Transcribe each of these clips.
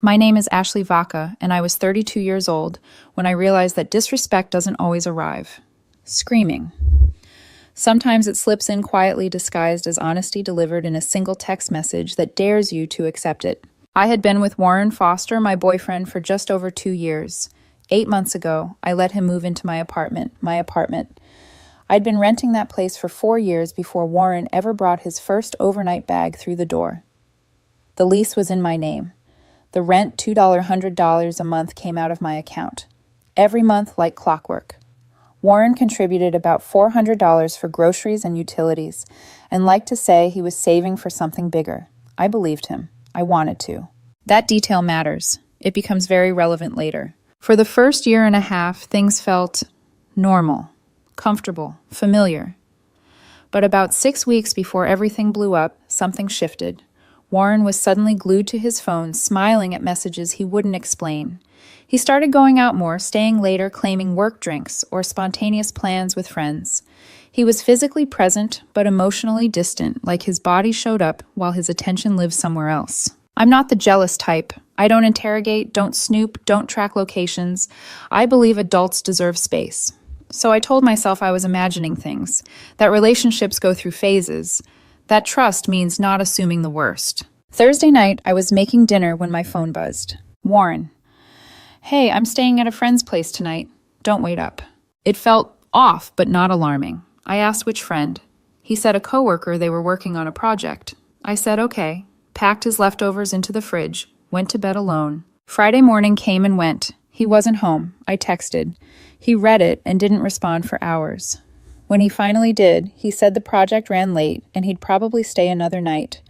My name is Ashley Vaca, and I was 32 years old when I realized that disrespect doesn't always arrive. Screaming. Sometimes it slips in quietly disguised as honesty delivered in a single text message that dares you to accept it. I had been with Warren Foster, my boyfriend, for just over 2 years. 8 months ago, I let him move into my apartment. I'd been renting that place for 4 years before Warren ever brought his first overnight bag through the door. The lease was in my name. The rent, $100 a month, came out of my account. Every month like clockwork. Warren contributed about $400 for groceries and utilities, and liked to say he was saving for something bigger. I believed him. I wanted to. That detail matters. It becomes very relevant later. For the first year and a half, things felt normal, comfortable, familiar. But about 6 weeks before everything blew up, something shifted. Warren was suddenly glued to his phone, smiling at messages he wouldn't explain. He started going out more, staying later, claiming work drinks or spontaneous plans with friends. He was physically present, but emotionally distant, like his body showed up while his attention lived somewhere else. I'm not the jealous type. I don't interrogate, don't snoop, don't track locations. I believe adults deserve space. So I told myself I was imagining things, that relationships go through phases. That trust means not assuming the worst. Thursday night, I was making dinner when my phone buzzed. Warren. Hey, I'm staying at a friend's place tonight. Don't wait up. It felt off, but not alarming. I asked which friend. He said a coworker, they were working on a project. I said okay, packed his leftovers into the fridge, went to bed alone. Friday morning came and went. He wasn't home. I texted. He read it and didn't respond for hours. When he finally did, he said the project ran late and he'd probably stay another night.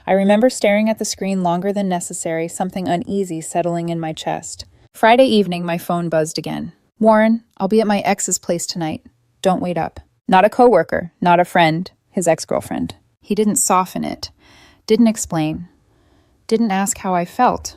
I remember staring at the screen longer than necessary, something uneasy settling in my chest. Friday evening, my phone buzzed again. Warren, I'll be at my ex's place tonight. Don't wait up. Not a coworker, not a friend, his ex-girlfriend. He didn't soften it, didn't explain, didn't ask how I felt.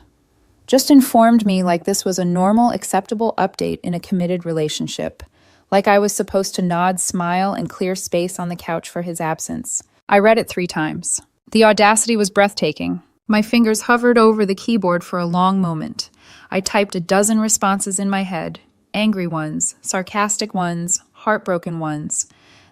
Just informed me like this was a normal, acceptable update in a committed relationship. Like I was supposed to nod, smile, and clear space on the couch for his absence. I read it 3 times. The audacity was breathtaking. My fingers hovered over the keyboard for a long moment. I typed a dozen responses in my head. Angry ones, sarcastic ones, heartbroken ones.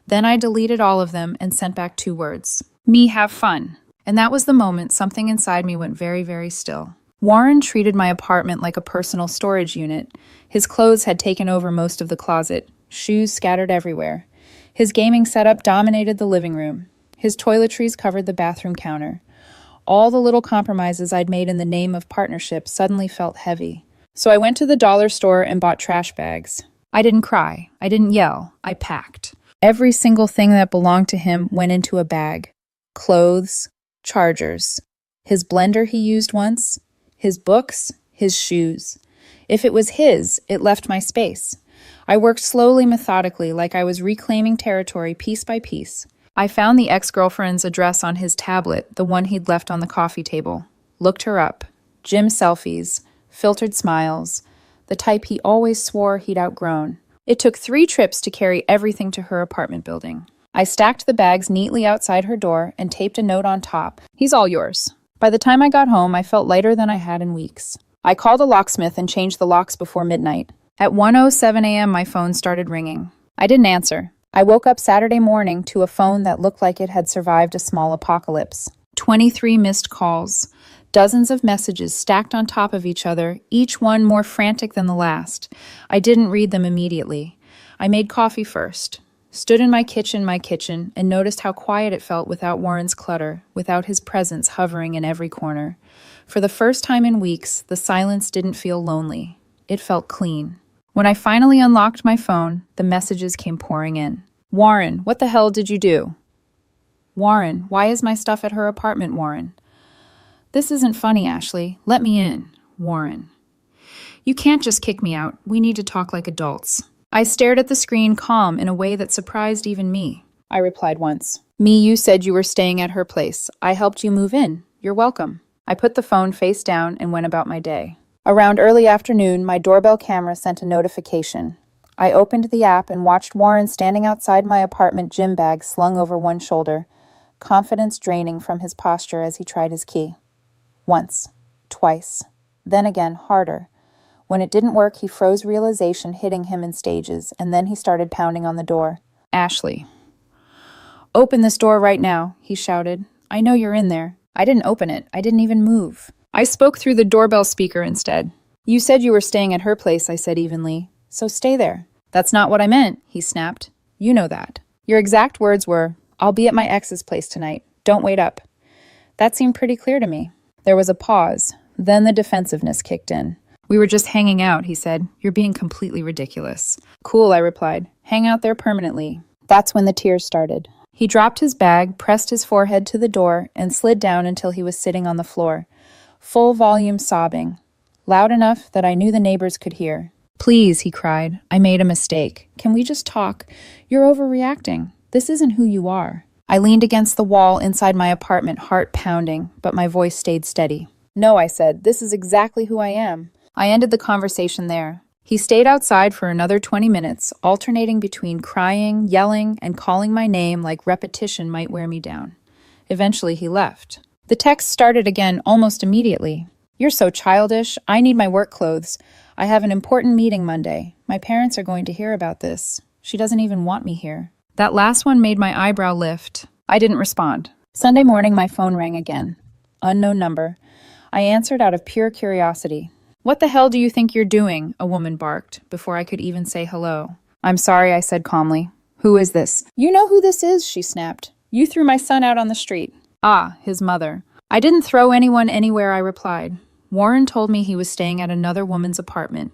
Then I deleted all of them and sent back 2 words. Me have fun. And that was the moment something inside me went very, very still. Warren treated my apartment like a personal storage unit. His clothes had taken over most of the closet. Shoes scattered everywhere. His gaming setup dominated the living room. His toiletries covered the bathroom counter. All the little compromises I'd made in the name of partnership suddenly felt heavy. So I went to the dollar store and bought trash bags. I didn't cry. I didn't yell. I packed. Every single thing that belonged to him went into a bag. Clothes, chargers, his blender he used once, his books, his shoes. If it was his, it left my space. I worked slowly, methodically, like I was reclaiming territory piece by piece. I found the ex-girlfriend's address on his tablet, the one he'd left on the coffee table. Looked her up. Gym selfies, filtered smiles, the type he always swore he'd outgrown. It took 3 trips to carry everything to her apartment building. I stacked the bags neatly outside her door and taped a note on top. He's all yours. By the time I got home, I felt lighter than I had in weeks. I called a locksmith and changed the locks before midnight. At 1:07 a.m., my phone started ringing. I didn't answer. I woke up Saturday morning to a phone that looked like it had survived a small apocalypse. 23 missed calls. Dozens of messages stacked on top of each other, each one more frantic than the last. I didn't read them immediately. I made coffee first. Stood in my kitchen, and noticed how quiet it felt without Warren's clutter, without his presence hovering in every corner. For the first time in weeks, the silence didn't feel lonely. It felt clean. When I finally unlocked my phone, the messages came pouring in. Warren, what the hell did you do? Warren, why is my stuff at her apartment, Warren? This isn't funny, Ashley. Let me in. Warren. You can't just kick me out. We need to talk like adults. I stared at the screen, calm in a way that surprised even me. I replied once. Me, you said you were staying at her place. I helped you move in. You're welcome. I put the phone face down and went about my day. Around early afternoon, my doorbell camera sent a notification. I opened the app and watched Warren standing outside my apartment, gym bag slung over one shoulder, confidence draining from his posture as he tried his key. Once. Twice. Then again, harder. When it didn't work, he froze realization hitting him in stages, and then he started pounding on the door. Ashley. Open this door right now, he shouted. I know you're in there. I didn't open it. I didn't even move. I spoke through the doorbell speaker instead. You said you were staying at her place, I said evenly. So stay there. That's not what I meant, he snapped. You know that. Your exact words were, I'll be at my ex's place tonight. Don't wait up. That seemed pretty clear to me. There was a pause. Then the defensiveness kicked in. We were just hanging out, he said. You're being completely ridiculous. Cool, I replied. Hang out there permanently. That's when the tears started. He dropped his bag, pressed his forehead to the door, and slid down until he was sitting on the floor. Full volume sobbing. Loud enough that I knew the neighbors could hear. Please, he cried. I made a mistake. Can we just talk? You're overreacting. This isn't who you are. I leaned against the wall inside my apartment, heart pounding, but my voice stayed steady. No, I said. This is exactly who I am. I ended the conversation there. He stayed outside for another 20 minutes, alternating between crying, yelling, and calling my name like repetition might wear me down. Eventually, he left. The text started again almost immediately. You're so childish. I need my work clothes. I have an important meeting Monday. My parents are going to hear about this. She doesn't even want me here. That last one made my eyebrow lift. I didn't respond. Sunday morning, my phone rang again. Unknown number. I answered out of pure curiosity. What the hell do you think you're doing? A woman barked, before I could even say hello. I'm sorry, I said calmly. Who is this? You know who this is, she snapped. You threw my son out on the street. Ah, his mother. I didn't throw anyone anywhere, I replied. Warren told me he was staying at another woman's apartment.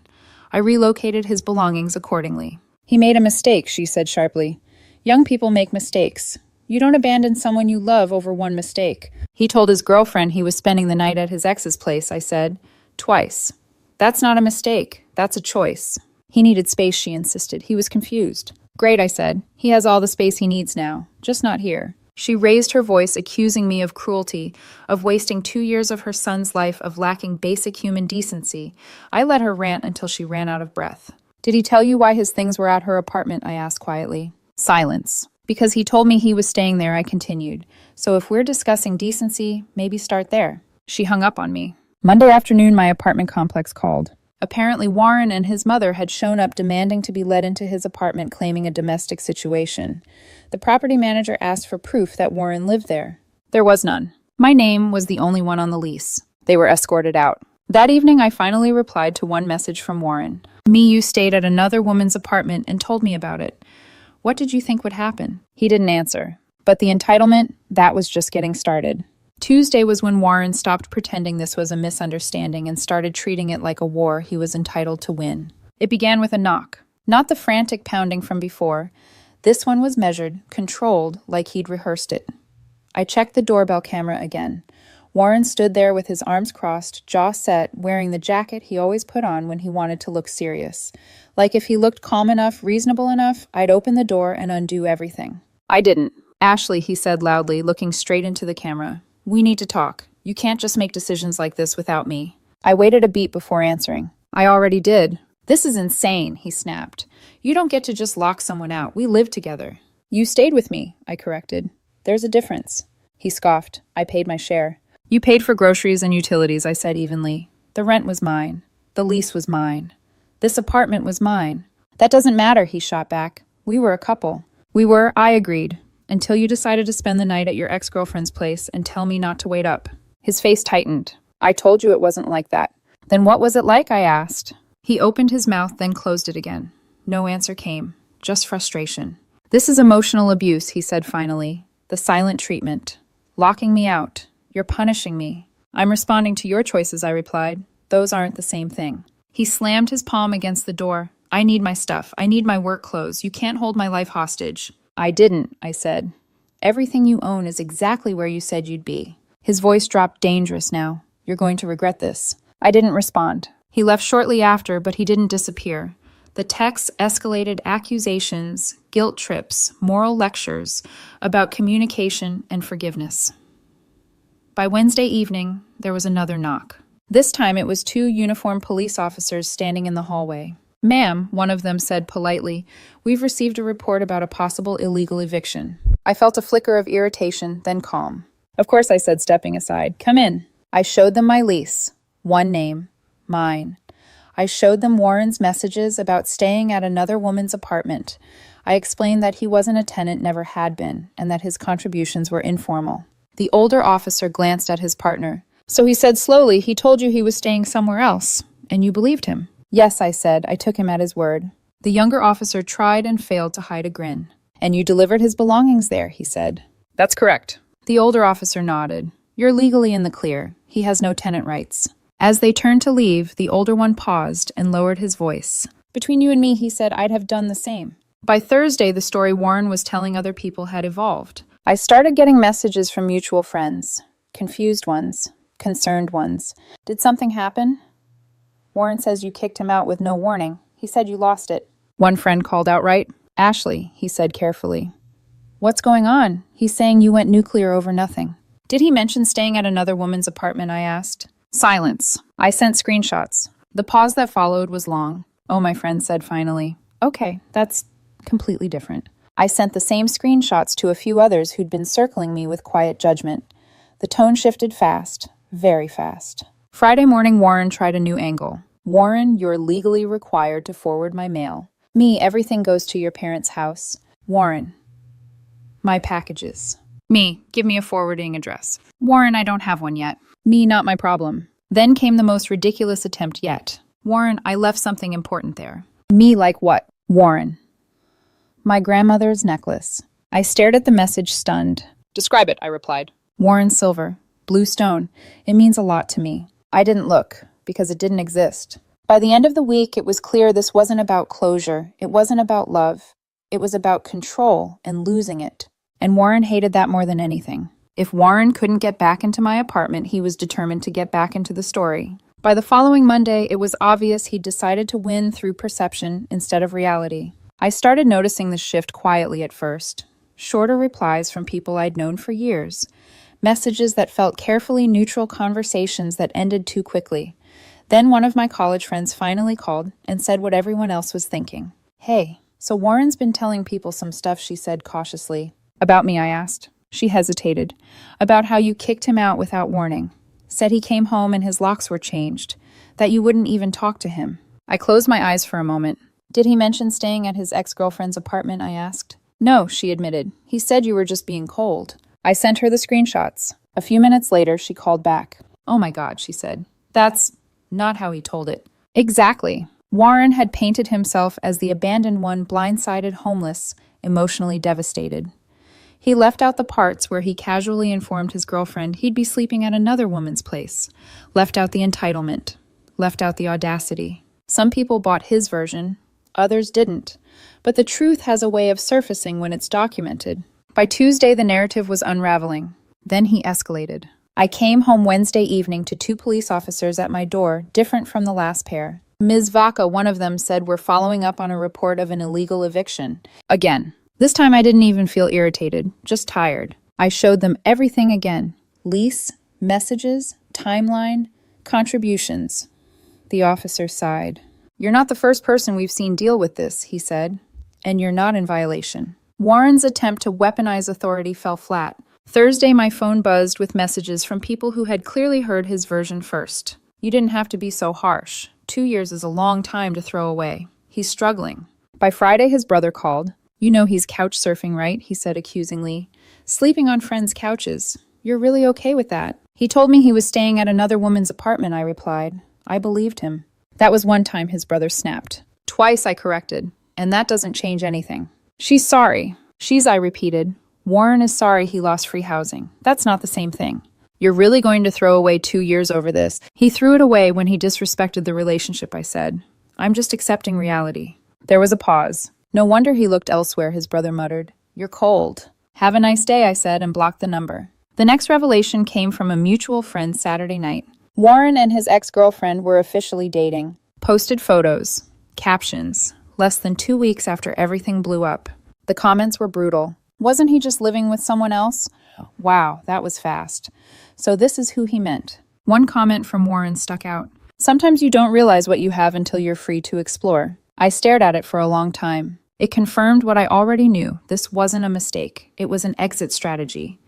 I relocated his belongings accordingly. He made a mistake, she said sharply. Young people make mistakes. You don't abandon someone you love over one mistake. He told his girlfriend he was spending the night at his ex's place, I said. Twice. That's not a mistake. That's a choice. He needed space, she insisted. He was confused. Great, I said. He has all the space he needs now. Just not here. She raised her voice, accusing me of cruelty, of wasting 2 years of her son's life, of lacking basic human decency. I let her rant until she ran out of breath. Did he tell you why his things were at her apartment? I asked quietly. Silence. Because he told me he was staying there, I continued. So if we're discussing decency, maybe start there. She hung up on me. Monday afternoon, my apartment complex called. Apparently, Warren and his mother had shown up demanding to be let into his apartment, claiming a domestic situation. The property manager asked for proof that Warren lived there. There was none. My name was the only one on the lease. They were escorted out. That evening, I finally replied to one message from Warren. You stayed at another woman's apartment and told me about it. What did you think would happen? He didn't answer. But the entitlement, that was just getting started. Tuesday was when Warren stopped pretending this was a misunderstanding and started treating it like a war he was entitled to win. It began with a knock. Not the frantic pounding from before. This one was measured, controlled, like he'd rehearsed it. I checked the doorbell camera again. Warren stood there with his arms crossed, jaw set, wearing the jacket he always put on when he wanted to look serious. Like if he looked calm enough, reasonable enough, I'd open the door and undo everything. I didn't. Ashley, he said loudly, looking straight into the camera. We need to talk. You can't just make decisions like this without me. I waited a beat before answering. I already did. This is insane, he snapped. You don't get to just lock someone out. We live together. You stayed with me, I corrected. There's a difference. He scoffed. I paid my share. You paid for groceries and utilities, I said evenly. The rent was mine. The lease was mine. This apartment was mine. That doesn't matter, he shot back. We were a couple. We were, I agreed. Until you decided to spend the night at your ex-girlfriend's place and tell me not to wait up. His face tightened. I told you it wasn't like that. Then what was it like? I asked. He opened his mouth, then closed it again. No answer came. Just frustration. This is emotional abuse, he said finally. The silent treatment. Locking me out. You're punishing me. I'm responding to your choices, I replied. Those aren't the same thing. He slammed his palm against the door. I need my stuff. I need my work clothes. You can't hold my life hostage. I didn't, I said. Everything you own is exactly where you said you'd be. His voice dropped dangerous now. You're going to regret this. I didn't respond. He left shortly after, but he didn't disappear. The texts escalated accusations, guilt trips, moral lectures about communication and forgiveness. By Wednesday evening, there was another knock. This time it was 2 uniformed police officers standing in the hallway. Ma'am, one of them said politely, we've received a report about a possible illegal eviction. I felt a flicker of irritation, then calm. Of course, I said, stepping aside. Come in. I showed them my lease. One name. Mine. I showed them Warren's messages about staying at another woman's apartment. I explained that he wasn't a tenant, never had been, and that his contributions were informal. The older officer glanced at his partner. So he said slowly, he told you he was staying somewhere else, and you believed him? Yes, I said. I took him at his word. The younger officer tried and failed to hide a grin. And you delivered his belongings there, he said. That's correct. The older officer nodded. You're legally in the clear. He has no tenant rights. As they turned to leave, the older one paused and lowered his voice. Between you and me, he said, I'd have done the same. By Thursday, the story Warren was telling other people had evolved. I started getting messages from mutual friends. Confused ones. Concerned ones. Did something happen? Warren says you kicked him out with no warning. He said you lost it. One friend called outright. Ashley, he said carefully. What's going on? He's saying you went nuclear over nothing. Did he mention staying at another woman's apartment? I asked. Silence. I sent screenshots. The pause that followed was long. Oh, my friend said finally. Okay, that's completely different. I sent the same screenshots to a few others who'd been circling me with quiet judgment. The tone shifted fast, very fast. Friday morning, Warren tried a new angle. Warren, you're legally required to forward my mail. Me, everything goes to your parents' house. Warren, my packages. Me, give me a forwarding address. Warren, I don't have one yet. Me, not my problem. Then came the most ridiculous attempt yet. Warren, I left something important there. Me, like what? Warren. My grandmother's necklace. I stared at the message, stunned. Describe it, I replied. Warren silver. Blue stone. It means a lot to me. I didn't look, because it didn't exist. By the end of the week, it was clear this wasn't about closure. It wasn't about love. It was about control and losing it. And Warren hated that more than anything. If Warren couldn't get back into my apartment, he was determined to get back into the story. By the following Monday, it was obvious he'd decided to win through perception instead of reality. I started noticing the shift quietly at first. Shorter replies from people I'd known for years. Messages that felt carefully neutral conversations that ended too quickly. Then one of my college friends finally called and said what everyone else was thinking. Hey, so Warren's been telling people some stuff, she said cautiously. About me, I asked. She hesitated. About how you kicked him out without warning. Said he came home and his locks were changed. That you wouldn't even talk to him. I closed my eyes for a moment. Did he mention staying at his ex-girlfriend's apartment, I asked. No, she admitted. He said you were just being cold. I sent her the screenshots. A few minutes later, she called back. Oh my God, she said. That's not how he told it. Exactly. Warren had painted himself as the abandoned one, blindsided, homeless, emotionally devastated. He left out the parts where he casually informed his girlfriend he'd be sleeping at another woman's place. Left out the entitlement. Left out the audacity. Some people bought his version. Others didn't. But the truth has a way of surfacing when it's documented. By Tuesday, the narrative was unraveling. Then he escalated. I came home Wednesday evening to 2 police officers at my door, different from the last pair. Ms. Vaca, one of them, said we're following up on a report of an illegal eviction. Again. This time I didn't even feel irritated, just tired. I showed them everything again. Lease, messages, timeline, contributions. The officer sighed. You're not the first person we've seen deal with this, he said. And you're not in violation. Warren's attempt to weaponize authority fell flat. Thursday, my phone buzzed with messages from people who had clearly heard his version first. You didn't have to be so harsh. 2 years is a long time to throw away. He's struggling. By Friday, his brother called. You know he's couch surfing, right? He said accusingly. Sleeping on friends' couches. You're really okay with that? He told me he was staying at another woman's apartment, I replied. I believed him. That was one time, his brother snapped. Twice, I corrected. And that doesn't change anything. She's sorry. I repeated. Warren is sorry he lost free housing. That's not the same thing. You're really going to throw away 2 years over this? He threw it away when he disrespected the relationship, I said. I'm just accepting reality. There was a pause. No wonder he looked elsewhere, his brother muttered. You're cold. Have a nice day, I said, and blocked the number. The next revelation came from a mutual friend Saturday night. Warren and his ex-girlfriend were officially dating. Posted photos. Captions. Less than 2 weeks after everything blew up. The comments were brutal. Wasn't he just living with someone else? Wow, that was fast. So this is who he meant. One comment from Warren stuck out. Sometimes you don't realize what you have until you're free to explore. I stared at it for a long time. It confirmed what I already knew. This wasn't a mistake. It was an exit strategy.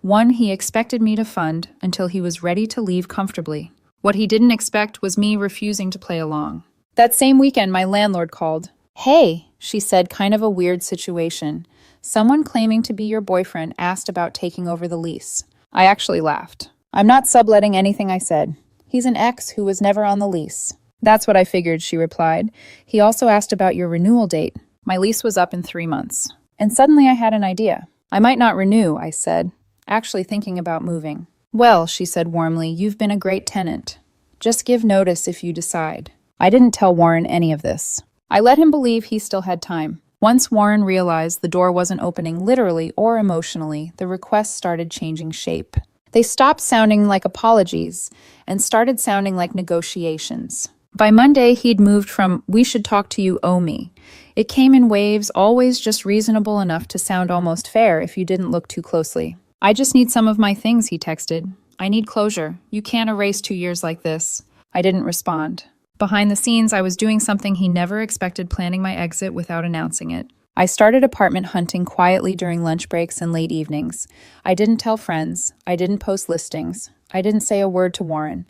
One he expected me to fund until he was ready to leave comfortably. What he didn't expect was me refusing to play along. That same weekend, my landlord called. "Hey," she said, kind of a weird situation. "Someone claiming to be your boyfriend asked about taking over the lease." I actually laughed. "I'm not subletting anything," I said. "He's an ex who was never on the lease." "That's what I figured," she replied. "He also asked about your renewal date." My lease was up in 3 months. And suddenly I had an idea. "I might not renew," I said, actually thinking about moving. "Well," she said warmly, "you've been a great tenant. Just give notice if you decide." I didn't tell Warren any of this. I let him believe he still had time. Once Warren realized the door wasn't opening literally or emotionally, the requests started changing shape. They stopped sounding like apologies and started sounding like negotiations. By Monday, he'd moved from "we should talk to you, owe me." It came in waves, always just reasonable enough to sound almost fair if you didn't look too closely. "I just need some of my things," he texted. "I need closure. You can't erase 2 years like this." I didn't respond. Behind the scenes, I was doing something he never expected, planning my exit without announcing it. I started apartment hunting quietly during lunch breaks and late evenings. I didn't tell friends. I didn't post listings. I didn't say a word to Warren.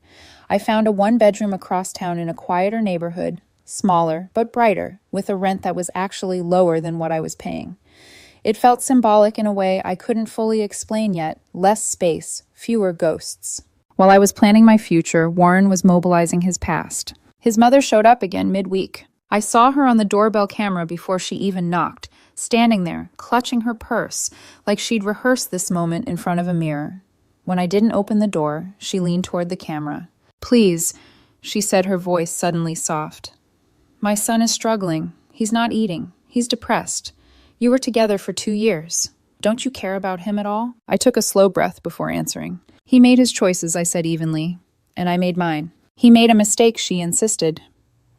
I found a 1-bedroom across town in a quieter neighborhood, smaller but brighter, with a rent that was actually lower than what I was paying. It felt symbolic in a way I couldn't fully explain yet. Less space, fewer ghosts. While I was planning my future, Warren was mobilizing his past. His mother showed up again midweek. I saw her on the doorbell camera before she even knocked, standing there, clutching her purse, like she'd rehearsed this moment in front of a mirror. When I didn't open the door, she leaned toward the camera. "Please," she said, her voice suddenly soft. "My son is struggling. He's not eating. He's depressed. You were together for 2 years. Don't you care about him at all?" I took a slow breath before answering. "He made his choices," I said evenly, "and I made mine." "He made a mistake," she insisted.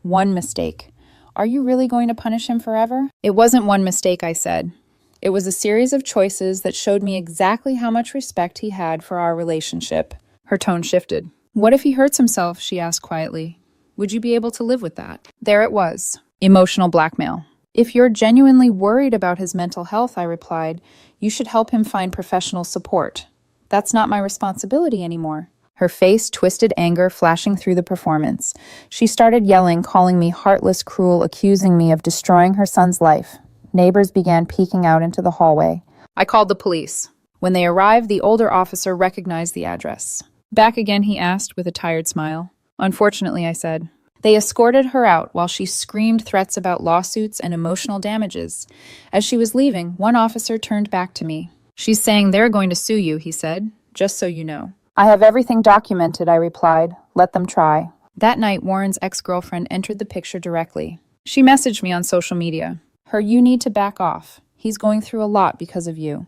"One mistake. Are you really going to punish him forever?" "It wasn't one mistake," I said. "It was a series of choices that showed me exactly how much respect he had for our relationship." Her tone shifted. "What if he hurts himself?" she asked quietly. "Would you be able to live with that?" There it was. Emotional blackmail. "If you're genuinely worried about his mental health," I replied, "you should help him find professional support. That's not my responsibility anymore." Her face twisted, anger flashing through the performance. She started yelling, calling me heartless, cruel, accusing me of destroying her son's life. Neighbors began peeking out into the hallway. I called the police. When they arrived, the older officer recognized the address. "Back again?" he asked with a tired smile. "Unfortunately," I said. They escorted her out while she screamed threats about lawsuits and emotional damages. As she was leaving, one officer turned back to me. "She's saying they're going to sue you," he said, "just so you know." "I have everything documented," I replied. "Let them try." That night, Warren's ex-girlfriend entered the picture directly. She messaged me on social media. Her, "You need to back off. He's going through a lot because of you."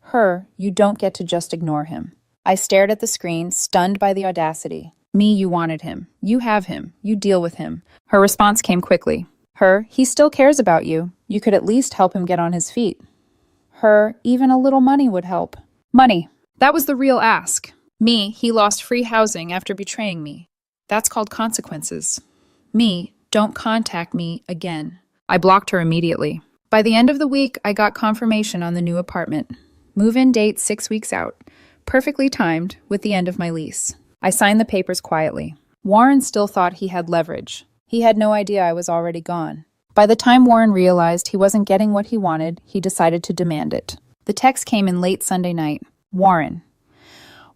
Her, "You don't get to just ignore him." I stared at the screen, stunned by the audacity. Me, "You wanted him. You have him. You deal with him." Her response came quickly. Her, "He still cares about you. You could at least help him get on his feet." Her, "Even a little money would help." Money. That was the real ask. Me, "He lost free housing after betraying me. That's called consequences." Me, "Don't contact me again." I blocked her immediately. By the end of the week, I got confirmation on the new apartment. Move-in date 6 weeks out. Perfectly timed with the end of my lease. I signed the papers quietly. Warren still thought he had leverage. He had no idea I was already gone. By the time Warren realized he wasn't getting what he wanted, he decided to demand it. The text came in late Sunday night. "Warren,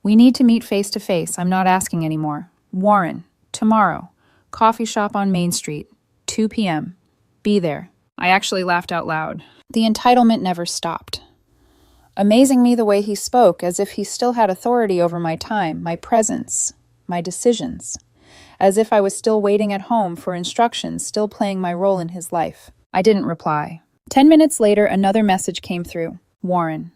we need to meet face to face. I'm not asking anymore. Warren, tomorrow. Coffee shop on Main Street. 2 p.m. Be there." I actually laughed out loud. The entitlement never stopped. Amazing me the way he spoke, as if he still had authority over my time, my presence, my decisions. As if I was still waiting at home for instructions, still playing my role in his life. I didn't reply. 10 minutes later, another message came through. "Warren,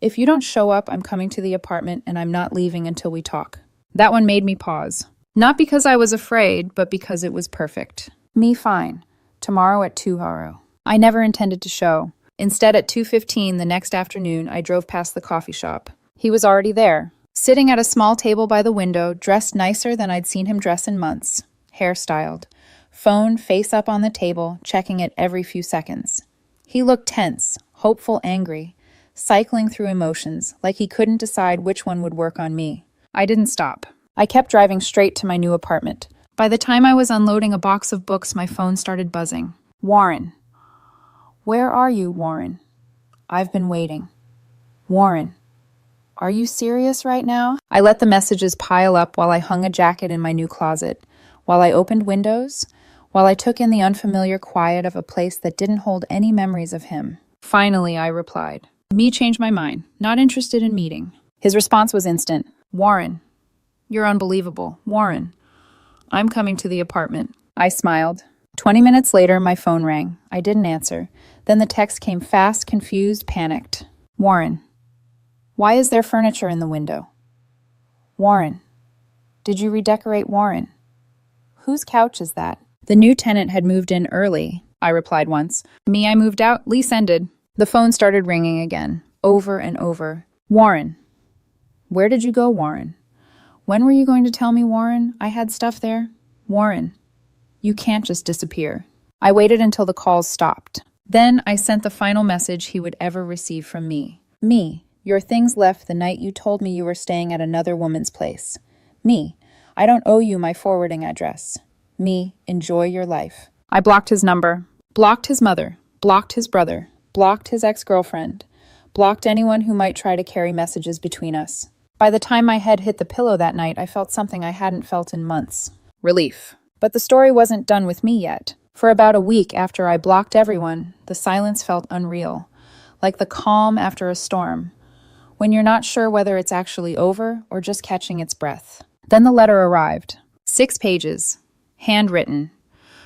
if you don't show up, I'm coming to the apartment and I'm not leaving until we talk." That one made me pause. Not because I was afraid, but because it was perfect. Me, "Fine. Tomorrow at 2 Haro." I never intended to show. Instead, at 2:15 the next afternoon, I drove past the coffee shop. He was already there, sitting at a small table by the window, dressed nicer than I'd seen him dress in months. Hairstyled. Phone face up on the table, checking it every few seconds. He looked tense, hopeful, angry, cycling through emotions, like he couldn't decide which one would work on me. I didn't stop. I kept driving straight to my new apartment. By the time I was unloading a box of books, my phone started buzzing. Warren. Where are you, Warren? I've been waiting. Warren. Are you serious right now? I let the messages pile up while I hung a jacket in my new closet, while I opened windows, while I took in the unfamiliar quiet of a place that didn't hold any memories of him. Finally, I replied. Me changed my mind. Not interested in meeting. His response was instant. Warren. You're unbelievable. Warren. I'm coming to the apartment. I smiled. 20 minutes later, my phone rang. I didn't answer. Then the text came fast, confused, panicked. Warren. Why is there furniture in the window? Warren. Did you redecorate Warren? Whose couch is that? The new tenant had moved in early, I replied once. Me, I moved out. Lease ended. The phone started ringing again, over and over. Warren. Where did you go, Warren? When were you going to tell me, Warren? I had stuff there. Warren. You can't just disappear. I waited until the calls stopped. Then I sent the final message he would ever receive from me. Me. Your things left the night you told me you were staying at another woman's place. Me. I don't owe you my forwarding address. Me. Enjoy your life. I blocked his number, blocked his mother, blocked his brother, blocked his ex-girlfriend, blocked anyone who might try to carry messages between us. By the time my head hit the pillow that night, I felt something I hadn't felt in months. Relief. But the story wasn't done with me yet. For about a week after I blocked everyone, the silence felt unreal, like the calm after a storm, when you're not sure whether it's actually over or just catching its breath. Then the letter arrived. 6 pages, handwritten,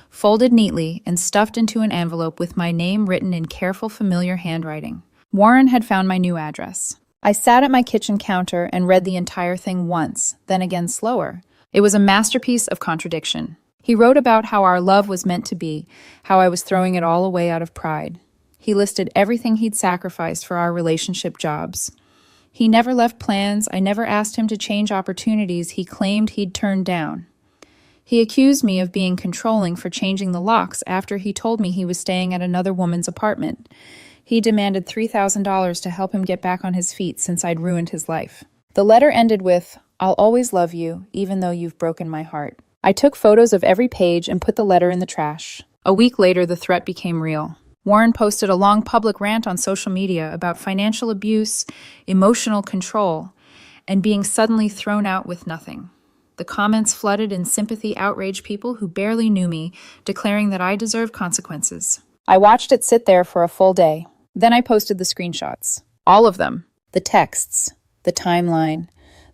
folded neatly and stuffed into an envelope with my name written in careful, familiar handwriting. Warren had found my new address. I sat at my kitchen counter and read the entire thing once, then again slower. It was a masterpiece of contradiction. He wrote about how our love was meant to be, how I was throwing it all away out of pride. He listed everything he'd sacrificed for our relationship jobs. He never left plans. I never asked him to change opportunities he claimed he'd turned down. He accused me of being controlling for changing the locks after he told me he was staying at another woman's apartment. He demanded $3,000 to help him get back on his feet since I'd ruined his life. The letter ended with, I'll always love you, even though you've broken my heart. I took photos of every page and put the letter in the trash. A week later, the threat became real. Warren posted a long public rant on social media about financial abuse, emotional control, and being suddenly thrown out with nothing. The comments flooded in sympathy outraged people who barely knew me, declaring that I deserved consequences. I watched it sit there for a full day. Then I posted the screenshots. All of them. The texts, the timeline,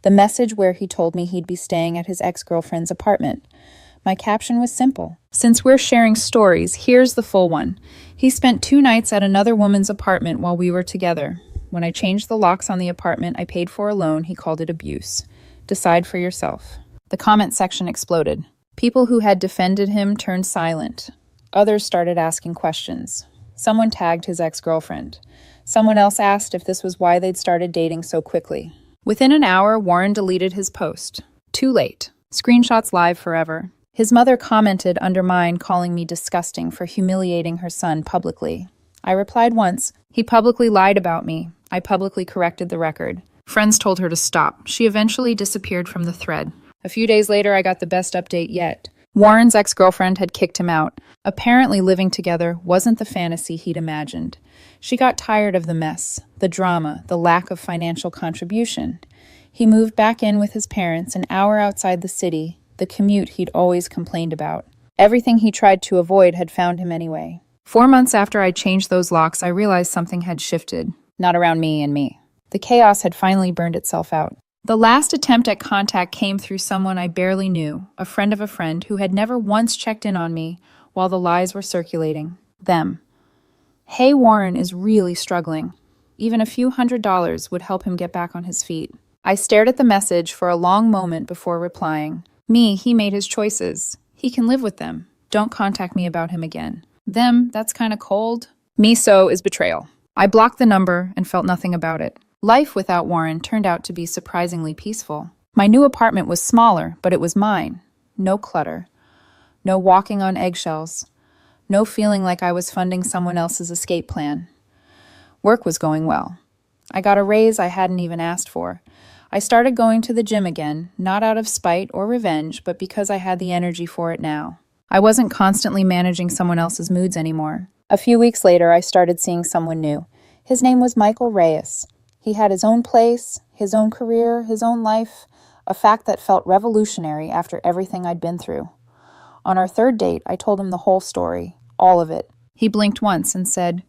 the message where he told me he'd be staying at his ex-girlfriend's apartment. My caption was simple. Since we're sharing stories, here's the full one. He spent 2 nights at another woman's apartment while we were together. When I changed the locks on the apartment I paid for alone, he called it abuse. Decide for yourself. The comment section exploded. People who had defended him turned silent. Others started asking questions. Someone tagged his ex-girlfriend. Someone else asked if this was why they'd started dating so quickly. Within an hour, Warren deleted his post. Too late. Screenshots live forever. His mother commented under mine, calling me disgusting for humiliating her son publicly. I replied once. He publicly lied about me. I publicly corrected the record. Friends told her to stop. She eventually disappeared from the thread. A few days later, I got the best update yet. Warren's ex-girlfriend had kicked him out. Apparently, living together wasn't the fantasy he'd imagined. She got tired of the mess, the drama, the lack of financial contribution. He moved back in with his parents an hour outside the city, the commute he'd always complained about. Everything he tried to avoid had found him anyway. 4 months after I changed those locks, I realized something had shifted. Not around me and me. The chaos had finally burned itself out. The last attempt at contact came through someone I barely knew, a friend of a friend who had never once checked in on me while the lies were circulating. Them. Hey, Warren is really struggling. Even a few $100s would help him get back on his feet. I stared at the message for a long moment before replying. Me, he made his choices. He can live with them. Don't contact me about him again. Them, that's kind of cold. Me, so is betrayal. I blocked the number and felt nothing about it. Life without Warren turned out to be surprisingly peaceful. My new apartment was smaller, but it was mine. No clutter. No walking on eggshells. No feeling like I was funding someone else's escape plan. Work was going well. I got a raise I hadn't even asked for. I started going to the gym again, not out of spite or revenge, but because I had the energy for it now. I wasn't constantly managing someone else's moods anymore. A few weeks later, I started seeing someone new. His name was Michael Reyes. He had his own place, his own career, his own life, a fact that felt revolutionary after everything I'd been through. On our third date, I told him the whole story, all of it. He blinked once and said,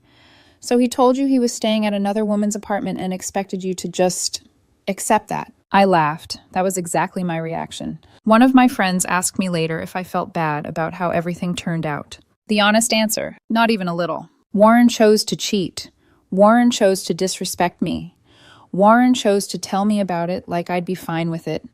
"So he told you he was staying at another woman's apartment and expected you to just accept that?" I laughed. That was exactly my reaction. One of my friends asked me later if I felt bad about how everything turned out. The honest answer, not even a little. Warren chose to cheat. Warren chose to disrespect me. Warren chose to tell me about it like I'd be fine with it.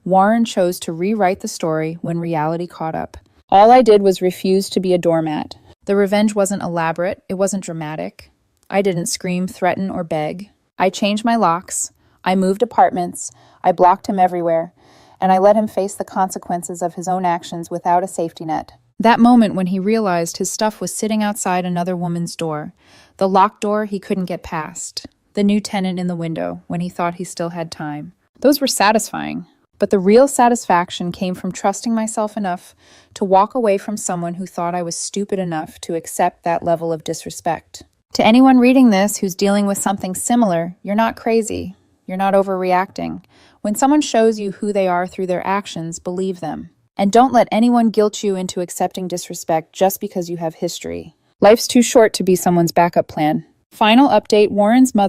Warren chose to rewrite the story when reality caught up. All I did was refuse to be a doormat. The revenge wasn't elaborate, it wasn't dramatic. I didn't scream, threaten, or beg. I changed my locks, I moved apartments, I blocked him everywhere, and I let him face the consequences of his own actions without a safety net. That moment when he realized his stuff was sitting outside another woman's door, the locked door he couldn't get past, the new tenant in the window when he thought he still had time. Those were satisfying. But the real satisfaction came from trusting myself enough to walk away from someone who thought I was stupid enough to accept that level of disrespect. To anyone reading this who's dealing with something similar, you're not crazy. You're not overreacting. When someone shows you who they are through their actions, believe them. And don't let anyone guilt you into accepting disrespect just because you have history. Life's too short to be someone's backup plan. Final update, Warren's mother